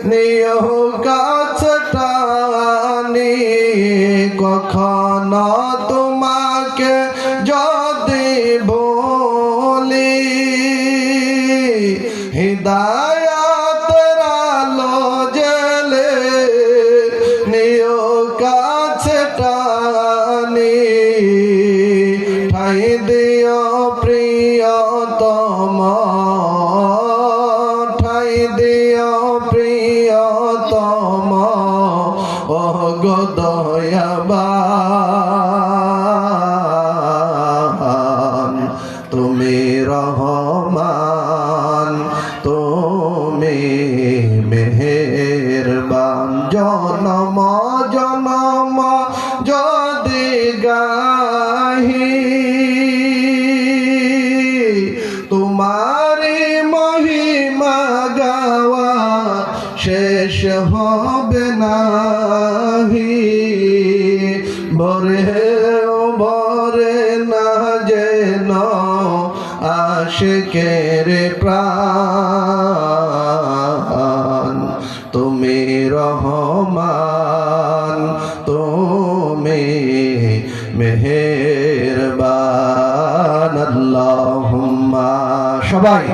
নিও কাছে টানি কখনো তোমাকে যদি বলি হিদায়াতের আলো জ্বেলে নিও কাছে টানি ঠাই দিও প্রিয়তম ঠাই দিও প্রিয়তম ও গো দয়াবান তুমি রহমান তুমি মেহেরবান জনম জনম যদি গাহি তোমারি মহিমা গাওয়া শেষ হবে নাহি বরে বরে না যেন আশিকের প্রাণ তুমি রহমান তুমি মেহেরবান আল্লাহুম্মা সবাই